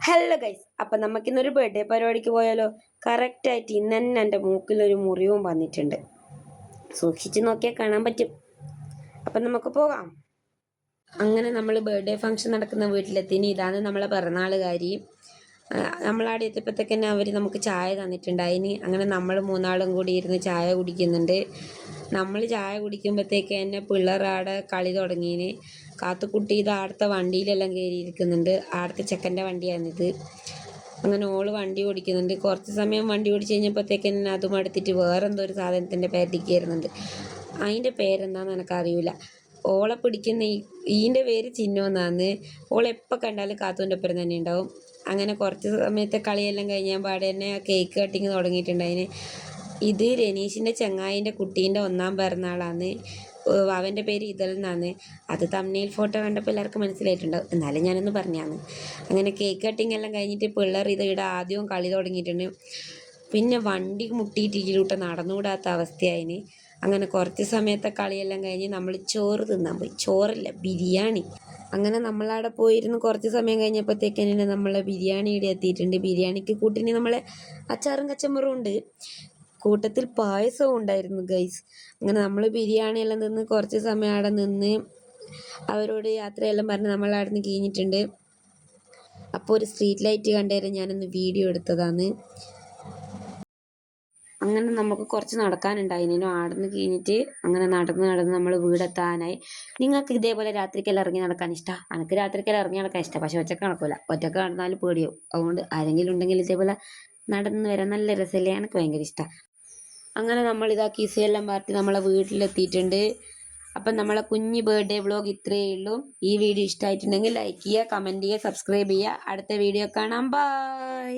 Hello guys, അപ്പം നമുക്കിന്നൊരു birthday പരിപാടിക്ക് പോയാലോ? കറക്റ്റായിട്ട് ഇന്ന് തന്നെ എൻ്റെ മൂക്കിലൊരു മുറിവും വന്നിട്ടുണ്ട്. സൂക്ഷിച്ച് നോക്കിയാൽ കാണാൻ പറ്റും. അപ്പം നമുക്ക് പോകാം. അങ്ങനെ നമ്മൾ ബർത്ത്ഡേ ഫംഗ്ഷൻ നടക്കുന്ന വീട്ടിലെത്തിന്. ഇതാണ് നമ്മളെ പിറന്നാളുകാരി. നമ്മളവിടെ എത്തിയപ്പോഴത്തേക്ക് തന്നെ അവർ നമുക്ക് ചായ തന്നിട്ടുണ്ടായിന്. അങ്ങനെ നമ്മൾ മൂന്നാളും കൂടി ഇരുന്ന് ചായ കുടിക്കുന്നുണ്ട്. നമ്മൾ ചായ കുടിക്കുമ്പോഴത്തേക്ക് തന്നെ പിള്ളേരാടെ കളി തുടങ്ങിയിന്. കാത്തുക്കുട്ടി ഇത് ആടത്തെ വണ്ടിയിലെല്ലാം കയറിയിരിക്കുന്നുണ്ട്. ആടത്തെ ചെക്കൻ്റെ വണ്ടിയാണിത്. അങ്ങനെ ഓള് വണ്ടി ഓടിക്കുന്നുണ്ട്. കുറച്ച് സമയം വണ്ടി ഓടിച്ച് കഴിഞ്ഞപ്പോഴത്തേക്ക് തന്നെ അതും എടുത്തിട്ട് വേറെന്തോ ഒരു സാധനത്തിൻ്റെ പേരടിക്ക് കയറുന്നുണ്ട്. അതിൻ്റെ പേരെന്താണെന്ന് എനിക്കറിയില്ല. ഓളെ പിടിക്കുന്ന ഈൻ്റെ പേര് ചിഹ്നമെന്നാണ്. ഓളെപ്പോൾ കണ്ടാലും കാത്തുവിൻ്റെ ഒപ്പം തന്നെ ഉണ്ടാവും. അങ്ങനെ കുറച്ച് സമയത്തെ കളിയെല്ലാം കഴിഞ്ഞാൽ പാടെ തന്നെ കേക്ക് കട്ടിങ് തുടങ്ങിയിട്ടുണ്ടായിന്. ഇത് രനീഷിൻ്റെ ചങ്ങായിൻ്റെ കുട്ടീൻ്റെ 1ാം പിറന്നാളാണ്. അവൻ്റെ പേര് ഇതൽ എന്നാണ്. അത് തമ്മിൽ ഫോട്ടോ കണ്ടപ്പോൾ എല്ലാവർക്കും മനസ്സിലായിട്ടുണ്ടാവും. എന്നാലും ഞാനൊന്ന് പറഞ്ഞാണ്. അങ്ങനെ കേക്ക് കട്ടിങ് എല്ലാം കഴിഞ്ഞിട്ട് പിള്ളേർ ഇവിടെ ആദ്യവും കളി തുടങ്ങിയിട്ടുണ്ട്. പിന്നെ വണ്ടി മുട്ടിയിട്ട് ഇതിലൂട്ട് നടന്നുകൂടാത്ത അവസ്ഥയായിന്. അങ്ങനെ കുറച്ച് സമയത്തെ കളിയെല്ലാം കഴിഞ്ഞ് നമ്മൾ ചോറ് തിന്നാൻ പോയി. ചോറല്ല, ബിരിയാണി. അങ്ങനെ നമ്മളവിടെ പോയിരുന്നു. കുറച്ച് സമയം കഴിഞ്ഞപ്പോഴത്തേക്ക് തന്നെ നമ്മളെ ബിരിയാണി ഇവിടെ എത്തിയിട്ടുണ്ട്. ബിരിയാണിക്ക് കൂട്ടിന് നമ്മളെ അച്ചാറും കച്ചമ്പറും ഉണ്ട്. കൂട്ടത്തിൽ പായസവും ഉണ്ടായിരുന്നു ഗൈസ്. അങ്ങനെ നമ്മൾ ബിരിയാണി എല്ലാം നിന്ന് കുറച്ച് സമയം അവിടെ നിന്ന് അവരോട് യാത്രയെല്ലാം പറഞ്ഞ് നമ്മൾ അവിടെ നിന്ന് കഴിഞ്ഞിട്ടുണ്ട്. അപ്പോൾ ഒരു സ്ട്രീറ്റ് ലൈറ്റ് കണ്ടേരം ഞാനൊന്ന് വീഡിയോ എടുത്തതാണ്. അങ്ങനെ നമുക്ക് കുറച്ച് നടക്കാനുണ്ടായിരുന്നു. ആടുന്ന് കഴിഞ്ഞിട്ട് അങ്ങനെ നടന്ന് നമ്മൾ വീടെത്താനായി. നിങ്ങൾക്ക് ഇതേപോലെ രാത്രിക്കെല്ലാം ഇറങ്ങി നടക്കാൻ ഇഷ്ടമാണ്? എനിക്ക് രാത്രിക്കെല്ലാം ഇറങ്ങി നടക്കാൻ ഇഷ്ടമാണ്. പക്ഷെ ഒറ്റക്ക് നടക്കില്ല. ഒറ്റക്ക് നടന്നാലും പേടിയാവും. അതുകൊണ്ട് ആരെങ്കിലും ഉണ്ടെങ്കിൽ ഇതേപോലെ നടന്ന് വരാൻ നല്ല രസമല്ലേ. എനിക്ക് ഭയങ്കര ഇഷ്ടമാണ്. അങ്ങനെ നമ്മളിതാ കിസയെല്ലാം പാർട്ടി നമ്മളെ വീട്ടിലെത്തിയിട്ടുണ്ട്. അപ്പം നമ്മളെ കുഞ്ഞ് ബർത്ത്ഡേ വ്ളോഗ് ഇത്രയേ ഉള്ളൂ. ഈ വീഡിയോ ഇഷ്ടമായിട്ടുണ്ടെങ്കിൽ ലൈക്ക് ചെയ്യുക, കമൻറ്റ് ചെയ്യുക, സബ്സ്ക്രൈബ് ചെയ്യുക. അടുത്ത വീഡിയോ കാണാം. ബൈ.